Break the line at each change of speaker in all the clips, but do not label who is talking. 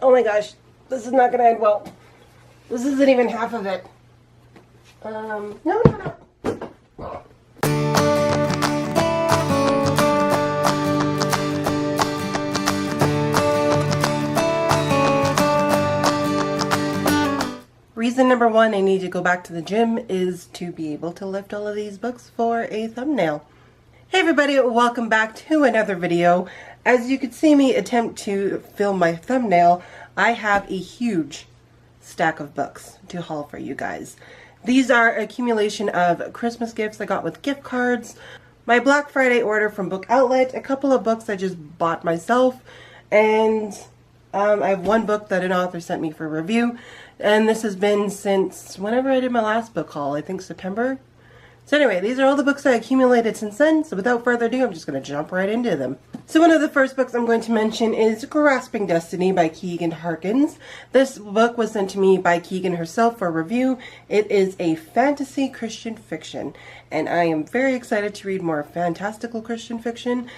Oh my gosh, this is not gonna end well. This isn't even half of it. No. Reason number one I need to go back to the gym is to be able to lift all of these books for a thumbnail. Hey everybody, welcome back to another video. As you could see me attempt to film my thumbnail, I have a huge stack of books to haul for you guys. These are accumulation of Christmas gifts I got with gift cards, my Black Friday order from Book Outlet, a couple of books I just bought myself, and I have one book that an author sent me for review, and this has been since whenever I did my last book haul, I think September. So anyway, these are all the books I accumulated since then, so without further ado, I'm just going to jump right into them. So one of the first books I'm going to mention is Grasping Destiny by Keegan Harkins. This book was sent to me by Keegan herself for review. It is a fantasy Christian fiction, and I am very excited to read more fantastical Christian fiction.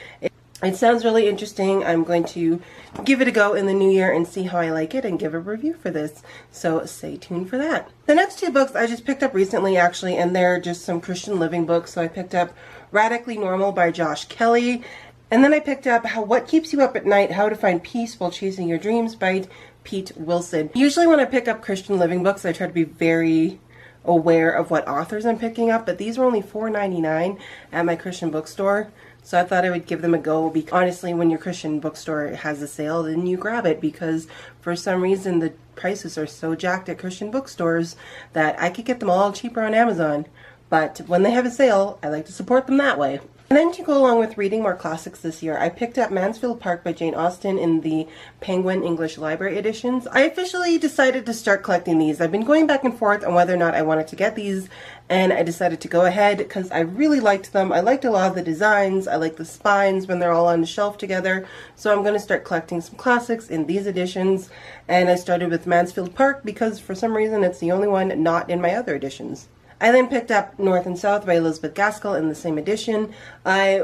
It sounds really interesting. I'm going to give it a go in the new year and see how I like it and give a review for this. So stay tuned for that. The next two books I just picked up recently actually, and they're just some Christian living books. So I picked up Radically Normal by Josh Kelly. And then I picked up What Keeps You Up at Night, How to Find Peace While Chasing Your Dreams by Pete Wilson. Usually when I pick up Christian living books, I try to be very aware of what authors I'm picking up, but these were only $4.99 at my Christian bookstore. So I thought I would give them a go. Because honestly, when your Christian bookstore has a sale, then you grab it, because for some reason the prices are so jacked at Christian bookstores that I could get them all cheaper on Amazon. But when they have a sale, I like to support them that way. And then to go along with reading more classics this year, I picked up Mansfield Park by Jane Austen in the Penguin English Library editions. I officially decided to start collecting these. I've been going back and forth on whether or not I wanted to get these, and I decided to go ahead because I really liked them. I liked a lot of the designs. I like the spines when they're all on the shelf together. So I'm going to start collecting some classics in these editions. And I started with Mansfield Park because for some reason it's the only one not in my other editions. I then picked up North and South by Elizabeth Gaskell in the same edition. I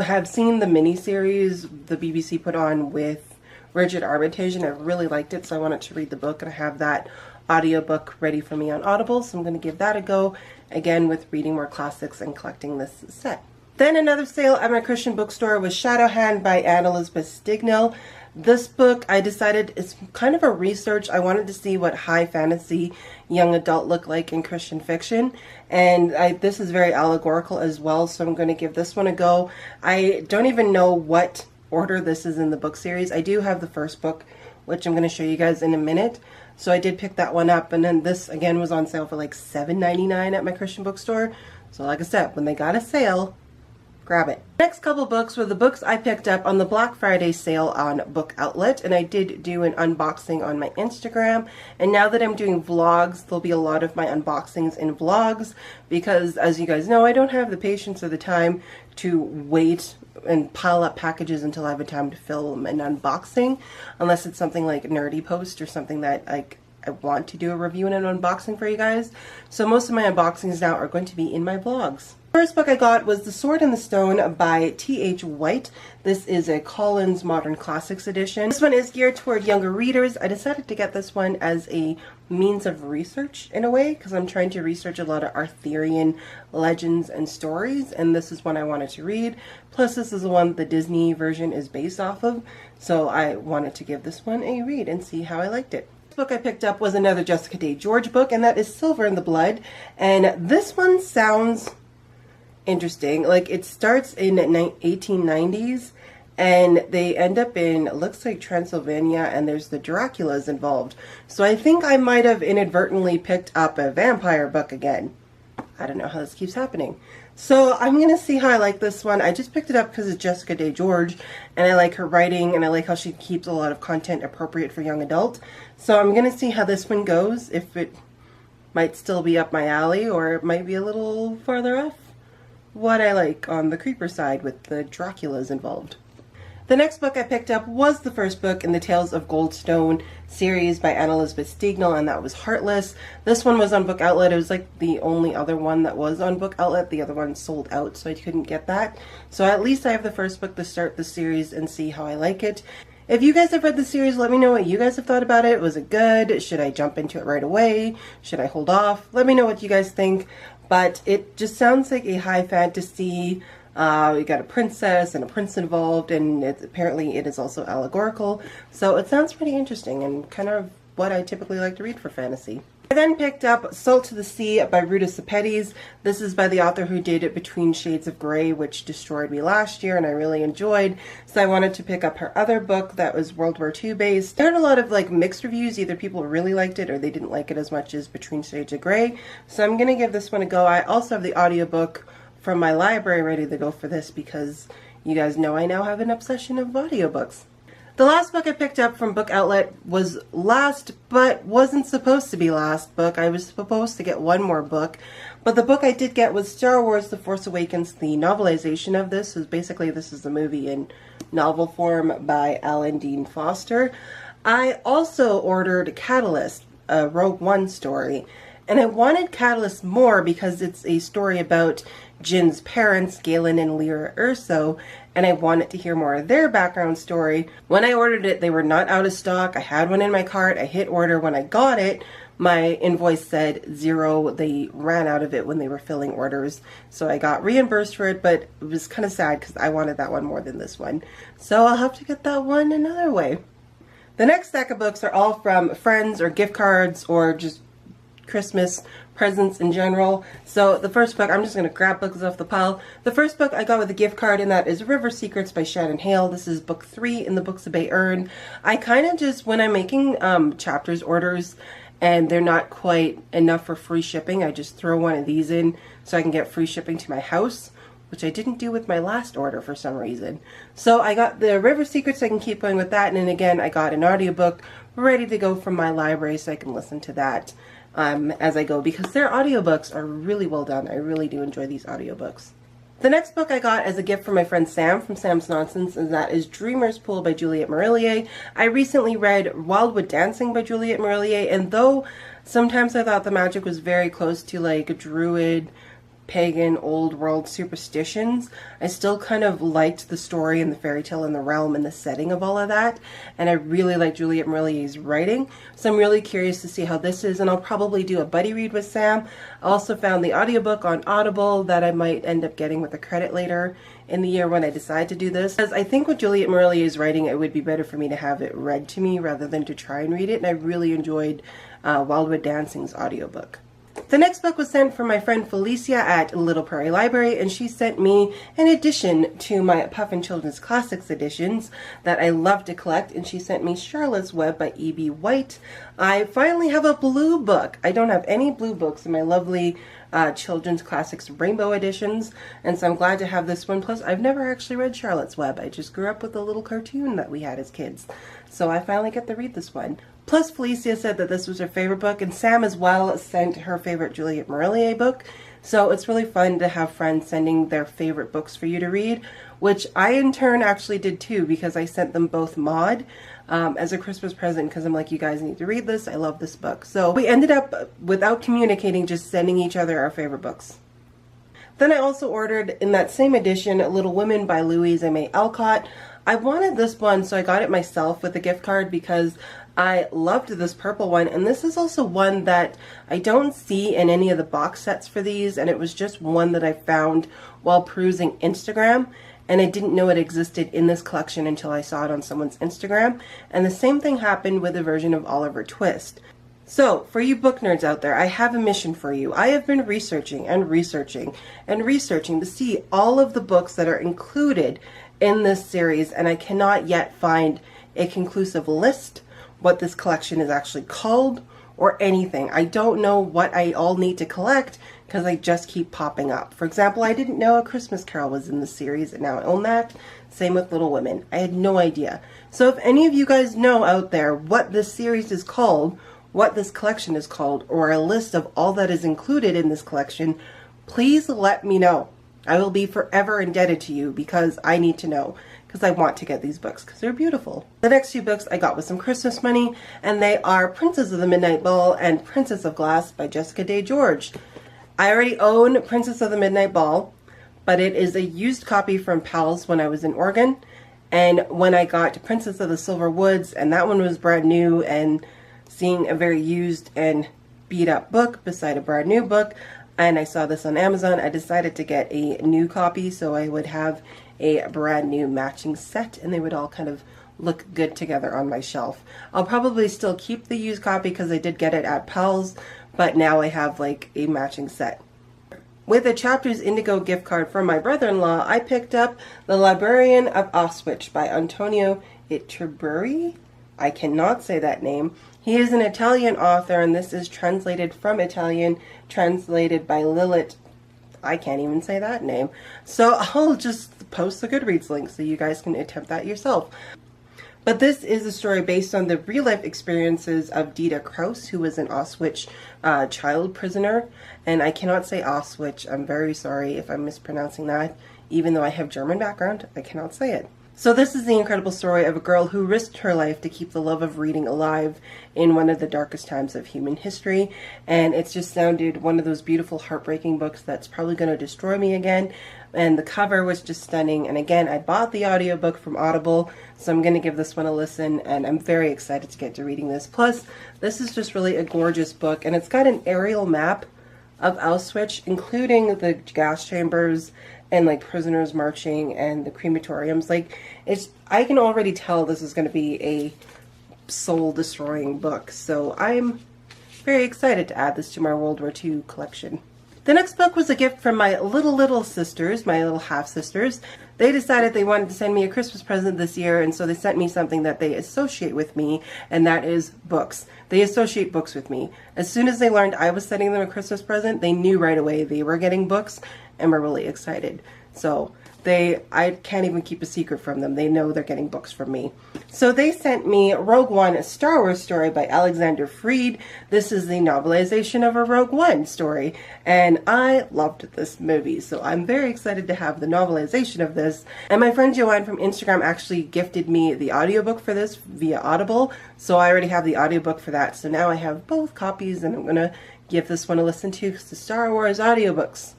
have seen the miniseries the BBC put on with Richard Armitage, and I really liked it, so I wanted to read the book, and I have that audiobook ready for me on Audible, so I'm going to give that a go, again with reading more classics and collecting this set. Then another sale at my Christian bookstore was Shadowhand by Anne Elizabeth Stignell. This book, I decided, it's kind of a research. I wanted to see what high fantasy young adult look like in Christian fiction, and this is very allegorical as well, so I'm going to give this one a go. I don't even know what order this is in the book series. I do have the first book, which I'm going to show you guys in a minute, so I did pick that one up, and then this again was on sale for like $7.99 at my Christian bookstore. So like I said, when they got a sale, grab it. Next couple books were the books I picked up on the Black Friday sale on Book Outlet, and I did do an unboxing on my Instagram, and now that I'm doing vlogs, there'll be a lot of my unboxings in vlogs, because as you guys know, I don't have the patience or the time to wait and pile up packages until I have a time to film an unboxing, unless it's something like Nerdy Post or something that I want to do a review and an unboxing for you guys. So most of my unboxings now are going to be in my vlogs. First book I got was The Sword and the Stone by T.H. White. This is a Collins Modern Classics edition. This one is geared toward younger readers. I decided to get this one as a means of research in a way, because I'm trying to research a lot of Arthurian legends and stories, and this is one I wanted to read. Plus this is the one the Disney version is based off of, so I wanted to give this one a read and see how I liked it. Book I picked up was another Jessica Day George book, and that is Silver in the Blood, and this one sounds interesting. Like, it starts in 1890s and they end up in, it looks like Transylvania, and there's the Draculas involved. So I think I might have inadvertently picked up a vampire book again. I don't know how this keeps happening. So I'm gonna see how I like this one. I just picked it up because it's Jessica Day George, and I like her writing, and I like how she keeps a lot of content appropriate for young adult. So I'm gonna see how this one goes, if it might still be up my alley or it might be a little farther off what I like on the creeper side with the Draculas involved. The next book I picked up was the first book in the Tales of Goldstone series by Anne Elizabeth Stignell, and that was Heartless. This one was on Book Outlet. It was like the only other one that was on Book Outlet. The other one sold out, so I couldn't get that. So at least I have the first book to start the series and see how I like it. If you guys have read the series, let me know what you guys have thought about it. Was it good? Should I jump into it right away? Should I hold off? Let me know what you guys think. But it just sounds like a high fantasy. We got a princess and a prince involved, and apparently it is also allegorical. So it sounds pretty interesting and kind of what I typically like to read for fantasy. I then picked up Salt to the Sea by Ruta Sepetys. This is by the author who did Between Shades of Grey, which destroyed me last year and I really enjoyed. So I wanted to pick up her other book that was World War II based. I heard a lot of like mixed reviews. Either people really liked it or they didn't like it as much as Between Shades of Grey. So I'm going to give this one a go. I also have the audiobook from my library ready to go for this because you guys know I now have an obsession of audiobooks. The last book I picked up from Book Outlet was last, but wasn't supposed to be last book. I was supposed to get one more book, but the book I did get was Star Wars The Force Awakens, the novelization of this. So basically this is the movie in novel form by Alan Dean Foster. I also ordered Catalyst, a Rogue One story, and I wanted Catalyst more because it's a story about Jin's parents, Galen and Lyra Erso, and I wanted to hear more of their background story. When I ordered it, they were not out of stock. I had one in my cart. I hit order. When I got it, my invoice said 0. They ran out of it when they were filling orders. So I got reimbursed for it, but it was kind of sad because I wanted that one more than this one. So I'll have to get that one another way. The next stack of books are all from friends or gift cards or just Christmas presents in general. So the first book, I'm just going to grab books off the pile. The first book I got with a gift card, and that is River Secrets by Shannon Hale. This is book 3 in the Books of Bay Earn. I kind of just, when I'm making chapters orders and they're not quite enough for free shipping, I just throw one of these in so I can get free shipping to my house, which I didn't do with my last order for some reason. So I got the River Secrets, so I can keep going with that. And then again, I got an audiobook ready to go from my library so I can listen to that as I go, because their audiobooks are really well done. I really do enjoy these audiobooks. The next book I got as a gift from my friend Sam from Sam's Nonsense, and that is Dreamer's Pool by Juliette Marillier. I recently read Wildwood Dancing by Juliette Marillier, and though sometimes I thought the magic was very close to like a druid, pagan, old world superstitions, I still kind of liked the story and the fairy tale and the realm and the setting of all of that, and I really like Juliette Marillier's writing, so I'm really curious to see how this is, and I'll probably do a buddy read with Sam. I also found the audiobook on Audible that I might end up getting with a credit later in the year when I decide to do this, because I think with Juliette Marillier's writing it would be better for me to have it read to me rather than to try and read it, and I really enjoyed Wildwood Dancing's audiobook. The next book was sent from my friend Felicia at Little Prairie Library, and she sent me an addition to my Puffin Children's Classics editions that I love to collect, and she sent me Charlotte's Web by E.B. White. I finally have a blue book. I don't have any blue books in my lovely Children's Classics Rainbow editions, and so I'm glad to have this one. Plus, I've never actually read Charlotte's Web. I just grew up with the little cartoon that we had as kids, so I finally get to read this one. Plus, Felicia said that this was her favorite book, and Sam as well sent her favorite Juliette Marillier book. So it's really fun to have friends sending their favorite books for you to read, which I in turn actually did too, because I sent them both Maud as a Christmas present, because I'm like, you guys need to read this. I love this book. So we ended up, without communicating, just sending each other our favorite books. Then I also ordered, in that same edition, Little Women by Louise M.A. Alcott. I wanted this one, so I got it myself with a gift card because I loved this purple one, and this is also one that I don't see in any of the box sets for these, and it was just one that I found while perusing Instagram, and I didn't know it existed in this collection until I saw it on someone's Instagram. And the same thing happened with a version of Oliver Twist. So, for you book nerds out there, I have a mission for you. I have been researching and researching and researching to see all of the books that are included in this series, and I cannot yet find a conclusive list, what this collection is actually called, or anything. I don't know what I all need to collect because I just keep popping up. For example, I didn't know A Christmas Carol was in the series, and now I own that. Same with Little Women. I had no idea. So if any of you guys know out there what this series is called, what this collection is called, or a list of all that is included in this collection, please let me know. I will be forever indebted to you because I need to know, because I want to get these books because they're beautiful. The next two books I got with some Christmas money, and they are Princess of the Midnight Ball and Princess of Glass by Jessica Day George. I already own Princess of the Midnight Ball, but it is a used copy from Pals when I was in Oregon, And when I got Princess of the Silver Woods, and that one was brand new, and seeing a very used and beat up book beside a brand new book, and I saw this on Amazon, I decided to get a new copy so I would have a brand new matching set and they would all kind of look good together on my shelf. I'll probably still keep the used copy because I did get it at Powell's, but now I have like a matching set. With a Chapters Indigo gift card from my brother-in-law, I picked up The Librarian of Auschwitz by Antonio Iturriburi. I cannot say that name. He is an Italian author, and this is translated from Italian, translated by Lilith. I can't even say that name. So I'll just post the Goodreads link so you guys can attempt that yourself. But this is a story based on the real-life experiences of Dita Kraus, who was an Auschwitz child prisoner. And I cannot say Auschwitz. I'm very sorry if I'm mispronouncing that. Even though I have German background, I cannot say it. So this is the incredible story of a girl who risked her life to keep the love of reading alive in one of the darkest times of human history. And it's just sounded one of those beautiful, heartbreaking books that's probably going to destroy me again. And the cover was just stunning. And again, I bought the audiobook from Audible, so I'm going to give this one a listen. And I'm very excited to get to reading this. Plus, this is just really a gorgeous book. And it's got an aerial map of Auschwitz, including the gas chambers and like prisoners marching and the crematoriums. Like, I can already tell this is going to be a soul destroying book. So I'm very excited to add this to my World War II collection. The next book was a gift from my little sisters, my little half sisters. They decided they wanted to send me a Christmas present this year, and so they sent me something that they associate with me, and that is books. They associate books with me. As soon as they learned I was sending them a Christmas present, they knew right away they were getting books and were really excited. So I can't even keep a secret from them. They know they're getting books from me. So they sent me Rogue One, a Star Wars story by Alexander Freed. This is the novelization of a Rogue One story, and I loved this movie. So I'm very excited to have the novelization of this. And my friend Joanne from Instagram actually gifted me the audiobook for this via Audible. So I already have the audiobook for that. So now I have both copies, and I'm going to give this one a listen to because the Star Wars audiobooks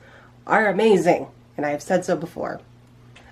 are amazing, and I have said so before.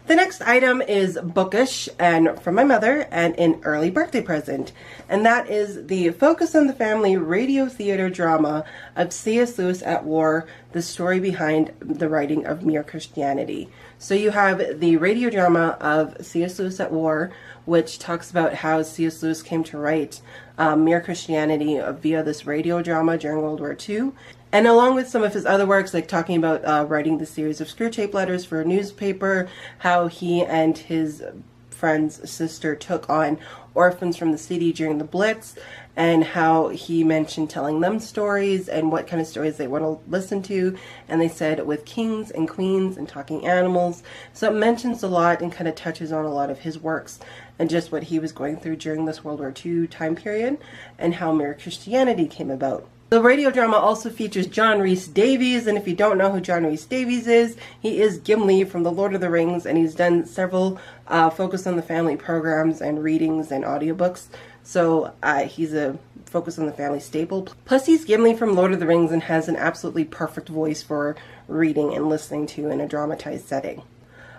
The next item is bookish and from my mother and an early birthday present, and that is the Focus on the Family radio theater drama of C.S. Lewis at War, the story behind the writing of Mere Christianity. So you have the radio drama of C.S. Lewis at War, which talks about how C.S. Lewis came to write Mere Christianity via this radio drama during World War II. And along with some of his other works, like talking about writing the series of Screwtape Letters for a newspaper, how he and his friend's sister took on orphans from the city during the Blitz, and how he mentioned telling them stories and what kind of stories they want to listen to. And they said with kings and queens and talking animals. So it mentions a lot and kind of touches on a lot of his works and just what he was going through during this World War II time period and how Mere Christianity came about. The radio drama also features John Rhys Davies, and if you don't know who John Rhys Davies is, he is Gimli from The Lord of the Rings, and he's done several Focus on the Family programs and readings and audiobooks. So he's a Focus on the Family staple. Plus he's Gimli from Lord of the Rings and has an absolutely perfect voice for reading and listening to in a dramatized setting.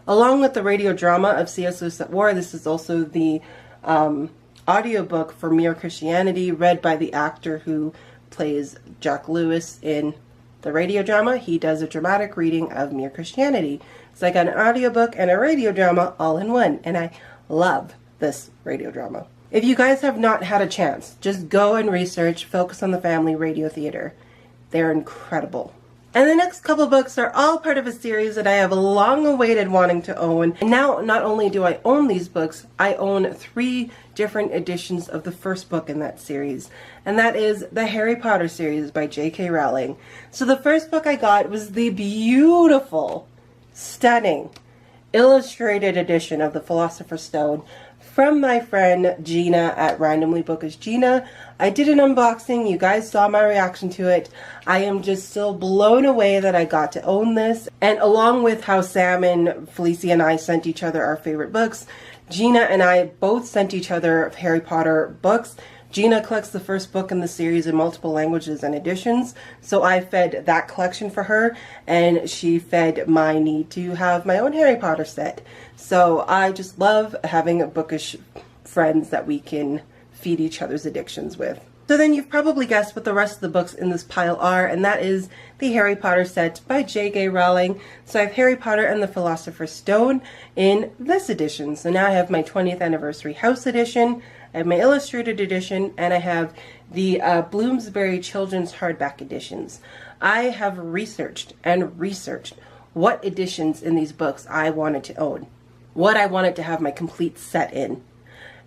Along with the radio drama of C.S. Lewis at War, this is also the audiobook for Mere Christianity, read by the actor who plays Jack Lewis in the radio drama. He does a dramatic reading of Mere Christianity. So I got an audiobook and a radio drama all in one, and I love this radio drama. If you guys have not had a chance, just go and research Focus on the Family Radio Theater. They're incredible. And the next couple books are all part of a series that I have long awaited wanting to own. And now not only do I own these books, I own 3 different editions of the first book in that series. And that is the Harry Potter series by J.K. Rowling. So the first book I got was the beautiful, stunning, illustrated edition of The Philosopher's Stone from my friend Gina at Randomly Bookish Gina. I did an unboxing. You guys saw my reaction to it. I am just still blown away that I got to own this. And along with how Sam and Felicia and I sent each other our favorite books, Gina and I both sent each other Harry Potter books. Gina collects the first book in the series in multiple languages and editions, so I fed that collection for her, and she fed my need to have my own Harry Potter set. So I just love having bookish friends that we can feed each other's addictions with. So then you've probably guessed what the rest of the books in this pile are, and that is the Harry Potter set by J.K. Rowling. So I have Harry Potter and the Philosopher's Stone in this edition. So now I have my 20th Anniversary House edition, I have my illustrated edition, and I have the Bloomsbury Children's Hardback editions. I have researched and researched what editions in these books I wanted to own, what I wanted to have my complete set in.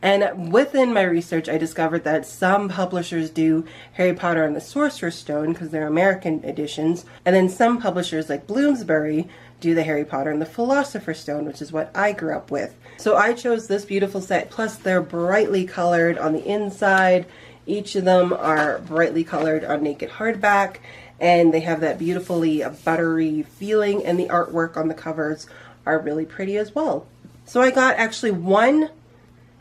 And within my research, I discovered that some publishers do Harry Potter and the Sorcerer's Stone because they're American editions, and then some publishers like Bloomsbury do the Harry Potter and the Philosopher's Stone, which is what I grew up with. So I chose this beautiful set, plus they're brightly colored on the inside. Each of them are brightly colored on naked hardback, and they have that beautifully buttery feeling, and the artwork on the covers are really pretty as well. So I got actually 1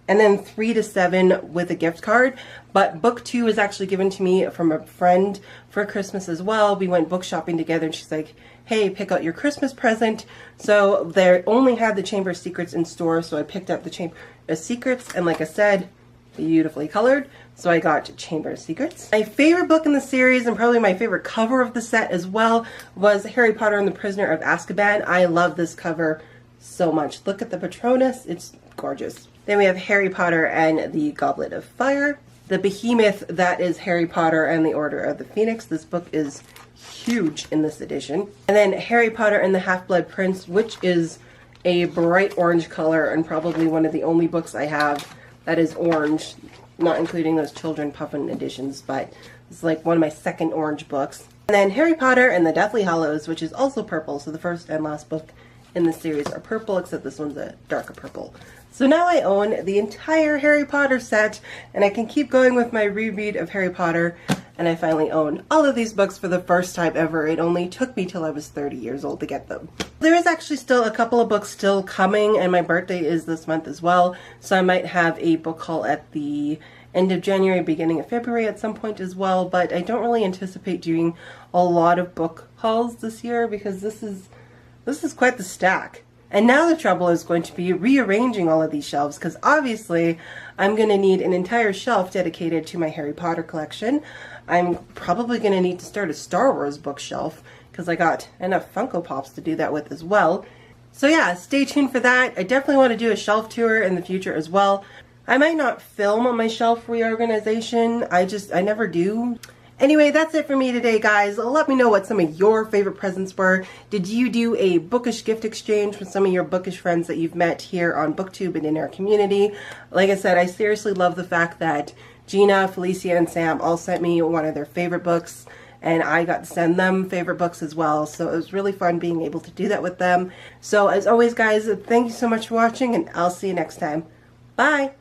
and then 3 to 7 with a gift card, but book 2 was actually given to me from a friend for Christmas as well. We went book shopping together, and she's like, hey, pick out your Christmas present. So they only had the Chamber of Secrets in store, so I picked up the Chamber of Secrets, and like I said, beautifully colored, so I got Chamber of Secrets. My favorite book in the series, and probably my favorite cover of the set as well, was Harry Potter and the Prisoner of Azkaban. I love this cover so much. Look at the Patronus, it's gorgeous. Then we have Harry Potter and the Goblet of Fire. The behemoth that is Harry Potter and the Order of the Phoenix. This book is huge in this edition. And then Harry Potter and the Half-Blood Prince, which is a bright orange color and probably one of the only books I have that is orange, not including those Children Puffin editions, but it's like one of my second orange books. And then Harry Potter and the Deathly Hallows, which is also purple, so the first and last book in the series are purple, except this one's a darker purple. So now I own the entire Harry Potter set, and I can keep going with my reread of Harry Potter, and I finally own all of these books for the first time ever. It only took me till I was 30 years old to get them. There is actually still a couple of books still coming, and my birthday is this month as well, so I might have a book haul at the end of January, beginning of February at some point as well, but I don't really anticipate doing a lot of book hauls this year because this is quite the stack. And now the trouble is going to be rearranging all of these shelves, because obviously I'm going to need an entire shelf dedicated to my Harry Potter collection. I'm probably going to need to start a Star Wars bookshelf because I got enough Funko Pops to do that with as well. So yeah, stay tuned for that. I definitely want to do a shelf tour in the future as well. I might not film on my shelf reorganization. I never do. Anyway, that's it for me today, guys. Let me know what some of your favorite presents were. Did you do a bookish gift exchange with some of your bookish friends that you've met here on BookTube and in our community? Like I said, I seriously love the fact that Gina, Felicia, and Sam all sent me one of their favorite books, and I got to send them favorite books as well. So it was really fun being able to do that with them. So as always, guys, thank you so much for watching, and I'll see you next time. Bye!